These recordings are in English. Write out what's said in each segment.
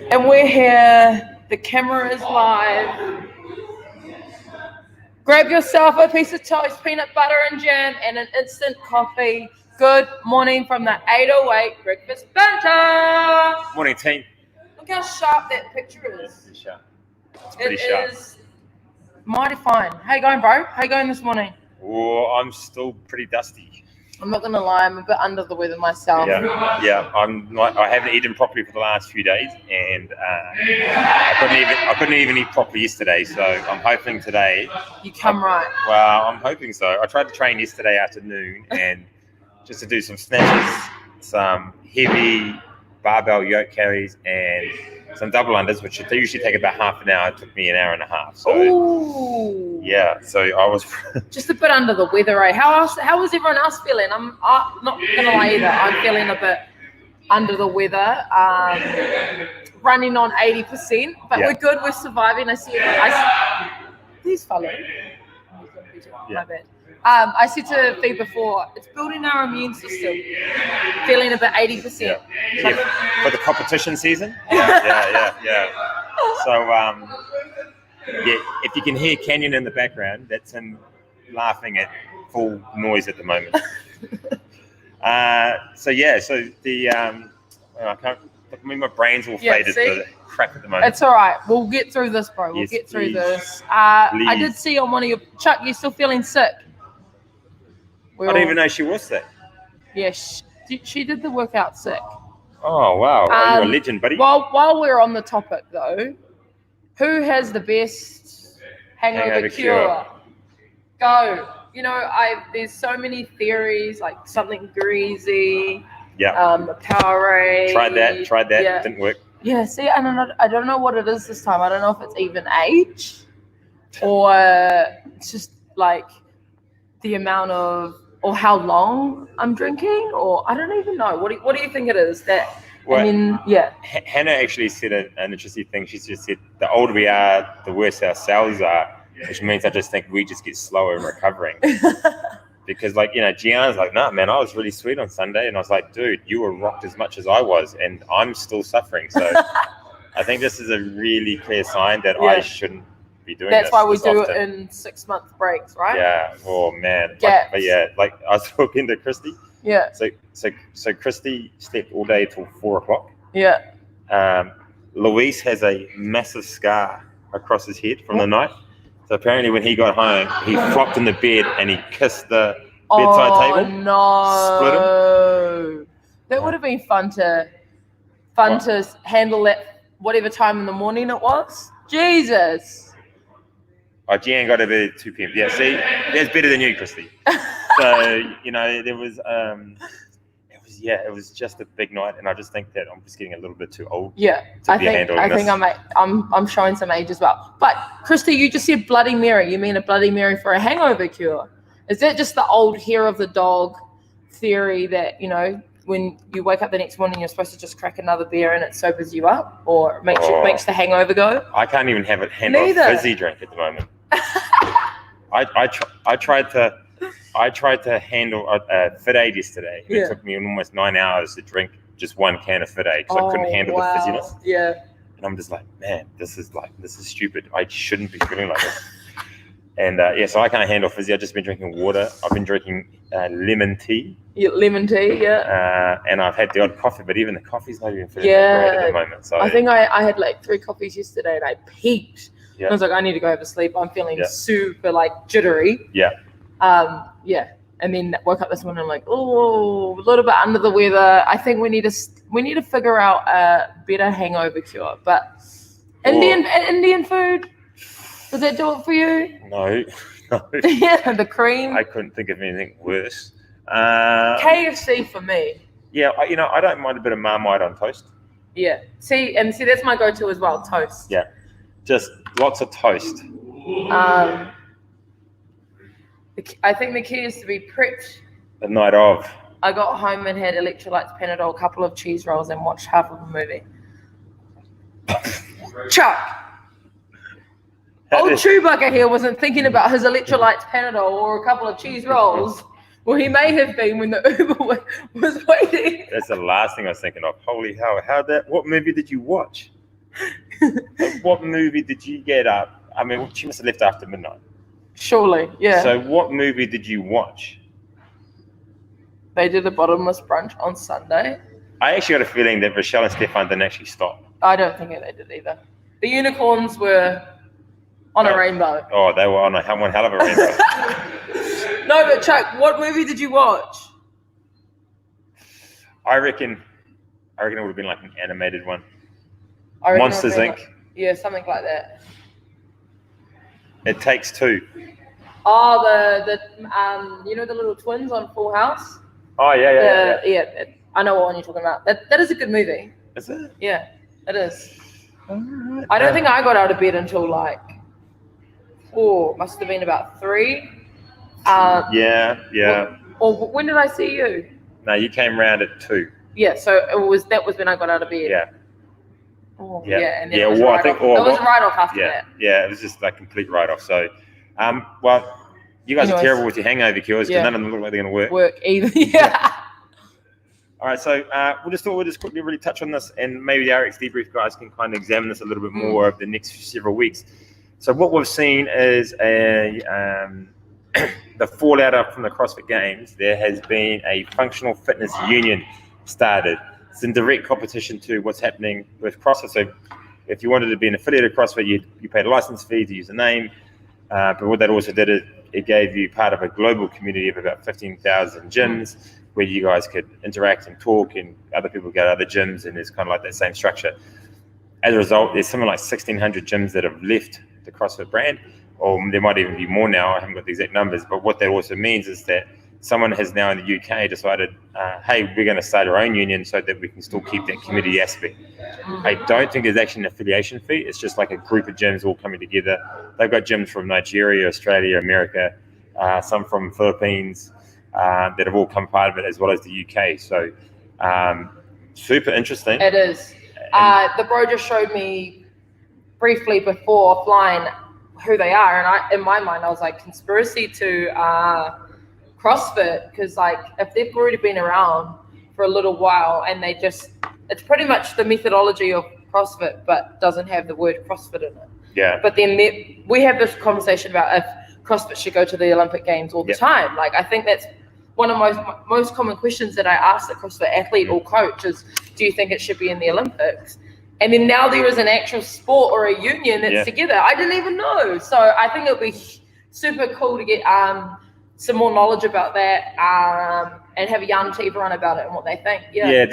And we're here. The camera is live. Grab yourself a piece of toast, peanut butter and jam, and an instant coffee. Good morning from the 808 Breakfast Banter. Morning, team. Look how sharp that picture is. It's sharp. It's pretty sharp. It is mighty fine. How you going, bro? How you going this morning? Oh, I'm still pretty dusty. I'm not gonna lie, I'm a bit under the weather myself. Yeah. I haven't eaten properly for the last few days, and I couldn't even eat properly yesterday. So I'm hoping today. You come right. Well, I'm hoping so. I tried to train yesterday afternoon, and just to do some snatches, some heavy barbell yoke carries, and some double unders, which usually take about half an hour. It took me an hour and a half. So, ooh. Yeah, so I was just a bit under the weather, eh? How was everyone else feeling? I'm not gonna lie either. I'm feeling a bit under the weather. Running on 80%, but we're good. We're surviving. I see. Please follow. My bad. I said to Fee before, it's building our immune system. Feeling about 80%. Yeah, for the competition season. Yeah. So, if you can hear Canyon in the background, that's him laughing at full noise at the moment. So the I can't. My brain's all faded to the crap at the moment. It's all right. We'll get through this, bro. We'll get through this. I did see on one of your Chuck, you're still feeling sick. I didn't even know she was sick. Yeah, she did the workout sick. Oh wow! You're a legend, buddy. While we're on the topic though, who has the best hangover cure? Go. You know, there's so many theories, like something greasy. Yeah. Powerade. Tried that. Yeah. Didn't work. Yeah. See, I don't know what it is this time. I don't know if it's even age, or it's just like the amount of, or how long I'm drinking, or I don't even know. What do you think it is that? Well, Hannah actually said an interesting thing. She just said the older we are, the worse our cells are, which means I just think we just get slower in recovering. Because, Gianna's like, nah, man, I was really sweet on Sunday. And I was like, dude, you were rocked as much as I was, and I'm still suffering. So I think this is a really clear sign that I shouldn't be doing this. That's why we do it in 6-month breaks, right? Yeah. Oh, man. But I was talking to Christy. Yeah. So Christy slept all day till 4:00. Yeah. Luis has a massive scar across his head from the night. So apparently when he got home, he flopped in the bed and he kissed the bedside table. Oh no. Split him. That would have been fun to handle that whatever time in the morning it was. Jesus. Oh, Gian got a bit of 2 p.m. Yeah, see, that's better than you, Christy. So, there was, it was just a big night, and I just think that I'm just getting a little bit too old. Yeah, I think I'm showing some age as well. But Christy, you just said Bloody Mary. You mean a Bloody Mary for a hangover cure? Is that just the old hair of the dog theory that when you wake up the next morning you're supposed to just crack another beer and it sobers you up, or makes the hangover go? I can't even handle a fizzy drink at the moment. I tried to handle a Fit Aid yesterday. It took me almost 9 hours to drink just one can of Fit Aid because I couldn't handle the fizziness. Yeah. And I'm just like, man, this is stupid. I shouldn't be feeling like this. And so I can't handle fizzy. I've just been drinking water. I've been drinking lemon tea. Yeah, lemon tea, yeah. And I've had the odd coffee, but even the coffee's not even feeling great at the moment. So I think I had like 3 coffees yesterday and I peaked. Yeah. I was like, I need to go have a sleep. I'm feeling super jittery. Yeah. And then woke up this morning. I'm like, oh, a little bit under the weather. I think we need to figure out a better hangover cure. But Indian food, does that do it for you? No. Yeah, the cream. I couldn't think of anything worse. KFC for me. Yeah, I don't mind a bit of Marmite on toast. Yeah. See, that's my go-to as well. Toast. Yeah, just lots of toast. I think the key is to be prepped. The night of. I got home and had electrolytes, Panadol, a couple of cheese rolls, and watched half of a movie. Chuck. Old Chewbacca here wasn't thinking about his electrolytes, Panadol, or a couple of cheese rolls. Well, he may have been when the Uber was waiting. That's the last thing I was thinking of. Holy hell! What movie did you watch? What movie did you get up? I mean, she must have left after midnight. Surely, yeah. So what movie did you watch? They did a bottomless brunch on Sunday. I actually got a feeling that Rochelle and Stefan didn't actually stop. I don't think they did either. The unicorns were on a rainbow. Oh, they were on one hell of a rainbow. No, but Chuck, what movie did you watch? I reckon it would have been like an animated one. Monsters Inc. Like, yeah, something like that. It Takes Two. Oh, the you know the little twins on Full House? Oh yeah. I know what one you're talking about. That is a good movie. Is it? Yeah, it is. I don't think I got out of bed until like must have been about 3. Yeah. Or when did I see you? No, you came round at 2. Yeah, so that was when I got out of bed. Yeah. Oh, yeah. And then it was right off after that. Yeah, it was just a complete write-off. So, well, you guys are terrible with your hangover cures because none of them look like they're going to work. Either. Yeah. All right, so we'll just quickly really touch on this, and maybe the RX debrief guys can kind of examine this a little bit more over the next several weeks. So what we've seen is the fallout from the CrossFit Games. There has been a functional fitness union started. It's in direct competition to what's happening with CrossFit. So if you wanted to be an affiliate of CrossFit, you paid a license fee to use the name. But what that also did is it gave you part of a global community of about 15,000 gyms where you guys could interact and talk, and other people go to other gyms, and there's kind of like that same structure. As a result, there's something like 1,600 gyms that have left the CrossFit brand, or there might even be more now. I haven't got the exact numbers, but what that also means is that someone has now in the UK decided, hey, we're going to start our own union so that we can still keep that community aspect. I don't think there's actually an affiliation fee. It's just like a group of gyms all coming together. They've got gyms from Nigeria, Australia, America, some from Philippines that have all come part of it, as well as the UK. So super interesting. It is. The bro just showed me briefly before offline who they are, and in my mind I was like, conspiracy to CrossFit, because like if they've already been around for a little while and it's pretty much the methodology of CrossFit but doesn't have the word CrossFit in it. Yeah. But then we have this conversation about if CrossFit should go to the Olympic Games all the time. Like I think that's one of most common questions that I ask a CrossFit athlete or coach is, do you think it should be in the Olympics? And then now there is an actual sport or a union that's together. I didn't even know. So I think it would be super cool to get some more knowledge about that and have a yarn to everyone about it and what they think. Yeah,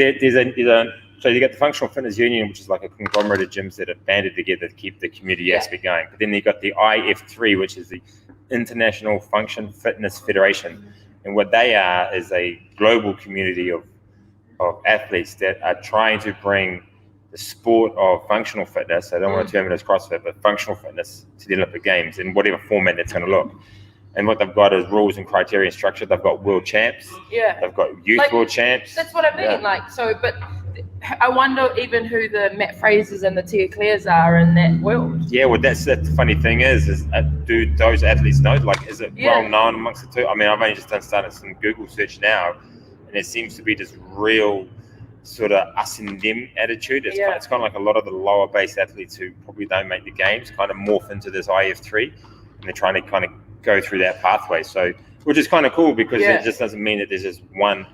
so you get the Functional Fitness Union, which is like a conglomerate of gyms that have banded together to keep the community aspect going. But then you got the IF3, which is the International Function Fitness Federation. And what they are is a global community of athletes that are trying to bring the sport of functional fitness, I don't want to term it as CrossFit, but functional fitness to the Olympic Games in whatever format that's going to look. And what they've got is rules and criteria and structure. They've got world champs. Yeah. They've got youth world champs. That's what I mean. But I wonder even who the Matt Frasers and the Tia Claires are in that world. Yeah, well, that's the funny thing is do those athletes know? Like, is it well known amongst the two? I mean, I've only just started some Google search now, and it seems to be this real sort of us and them attitude. It's kind of like a lot of the lower base athletes who probably don't make the games kind of morph into this IF3, and they're trying to kind of go through that pathway. So, which is kind of cool because it just doesn't mean that there's just one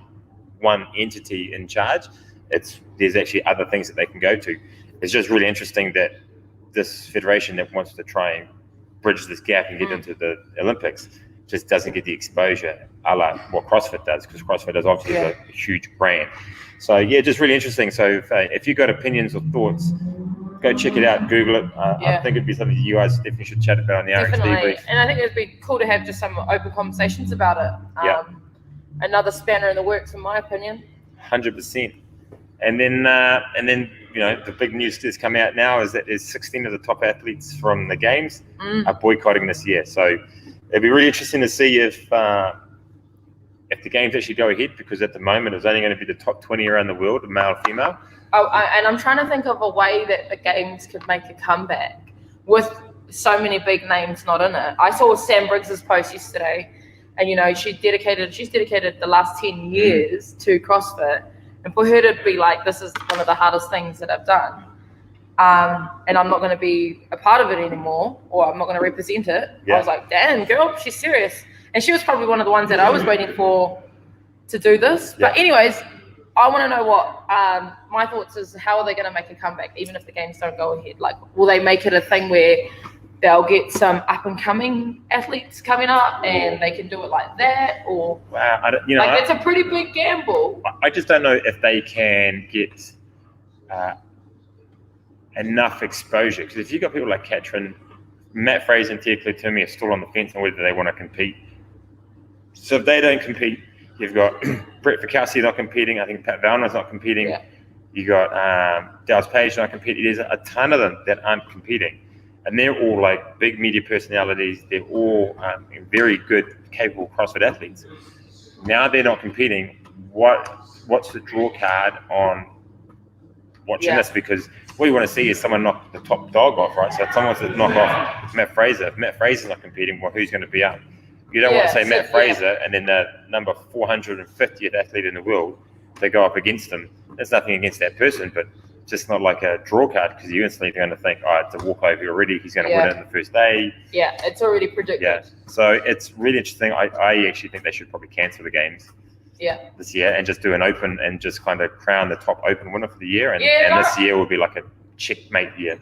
entity in charge. There's actually other things that they can go to. It's just really interesting that this federation that wants to try and bridge this gap and get into the Olympics just doesn't get the exposure a la what CrossFit does, because CrossFit is obviously a huge brand. So yeah, just really interesting. So if you've got opinions or thoughts, go check it out, Google it. I think it'd be something that you guys definitely should chat about on the RX debrief. And I think it'd be cool to have just some open conversations about it. Another spanner in the works, in my opinion. 100%. And then you know, the big news that's come out now is that there's 16 of the top athletes from the games are boycotting this year. So it'd be really interesting to see if the games actually go ahead, because at the moment it's only going to be the top 20 around the world, male, female. And I'm trying to think of a way that the games could make a comeback with so many big names not in it. I saw Sam Briggs's post yesterday, and you know, she's dedicated the last 10 years to CrossFit, and for her to be like, this is one of the hardest things that I've done. and I'm not going to be a part of it anymore, or I'm not going to represent it. I was like, damn, girl, she's serious. And she was probably one of the ones that I was waiting for to do this. But anyways, I want to know what my thoughts is. How are they going to make a comeback, even if the games don't go ahead? Like, will they make it a thing where they'll get some up and coming athletes coming up and they can do it like that? Or it's a pretty big gamble. I just don't know if they can get enough exposure, because if you've got people like Katrin, Matt Fraser and Tia Klitumi are still on the fence on whether they want to compete. So if they don't compete, you've got Brett Fikowski not competing. I think Pat Valner's not competing. Yeah. You got Dallas Page not competing. There's a ton of them that aren't competing, and they're all like big media personalities. They're all very good, capable CrossFit athletes. Now they're not competing. What's the draw card on watching this? Because what you want to see is someone knock the top dog off, right? So if someone wants to knock off Matt Fraser. If Matt Fraser's not competing, well, who's going to be up? You don't want to say Matt Fraser and then the number 450th athlete in the world to go up against him. There's nothing against that person, but just not like a draw card, because you're instantly going to think, it's a walkover already. He's going to win it in the first day. Yeah, it's already predicted. Yeah, so it's really interesting. I actually think they should probably cancel the games. This year and just do an open and just kind of crown the top open winner for the year, and this year will be like a checkmate year.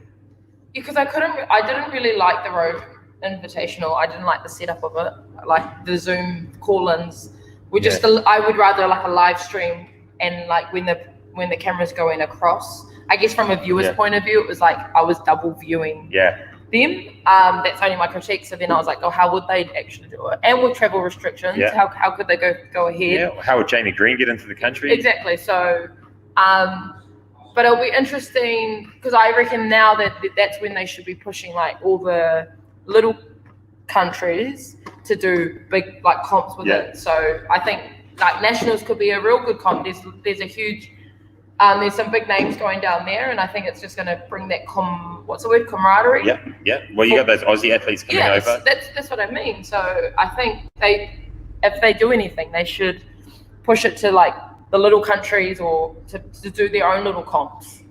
Because I didn't really like the Road Invitational. I didn't like the setup of it. Like the Zoom call-ins were just. I would rather like a live stream, and like when the cameras going across. I guess from a viewer's point of view, it was like I was double viewing. Them. That's only my critique. So then I was like, how would they actually do it? And with travel restrictions, how could they go ahead? Yeah. How would Jamie Green get into the country? Exactly. So, but it'll be interesting, because I reckon now that's when they should be pushing like all the little countries to do big like comps with it. So I think like nationals could be a real good comp. There's a huge. There's some big names going down there, and I think it's just going to bring that camaraderie. Yeah. Well, you got those Aussie athletes coming over. That's what I mean. So I think if they do anything, they should push it to like the little countries, or to do their own little comps.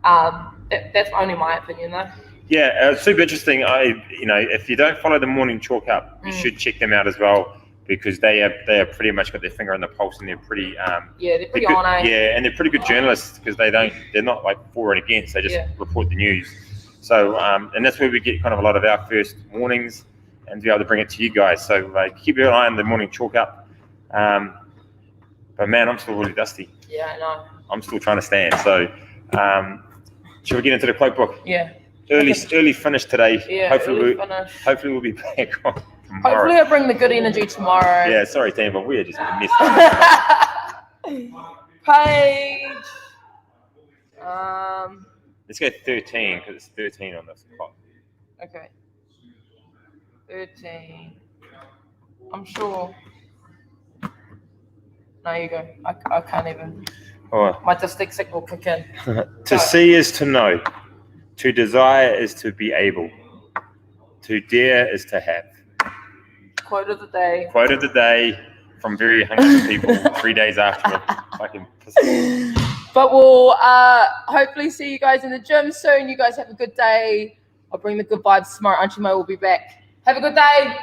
That's only my opinion, though. Yeah, it's super interesting. If you don't follow the Morning Chalk Up, you should check them out as well, because they are pretty much got their finger on the pulse, and they're pretty they're pretty on it. Yeah, and they're pretty good journalists, because they're not like for and against, they just report the news. So and that's where we get kind of a lot of our first mornings, and be able to bring it to you guys. So keep your eye on the Morning Chalk Up. But man, I'm still really dusty. Yeah, I know. I'm still trying to stand. So should we get into the quote book? Yeah. Early finish today. Yeah, hopefully we'll be back on tomorrow. Hopefully I bring the good energy tomorrow. Yeah, sorry team, but we're just messed up. Page. Let's go 13, because it's 13 on this clock. Okay. 13. I'm sure. No, you go. I can't even. Oh. My dyslexic will kick in. To see is to know. To desire is to be able. To dare is to have. Quote of the day. Quote of the day from very hungry people 3 days after a fucking piss. But we'll hopefully see you guys in the gym soon. You guys have a good day. I'll bring the good vibes tomorrow. Auntie Mo will be back. Have a good day.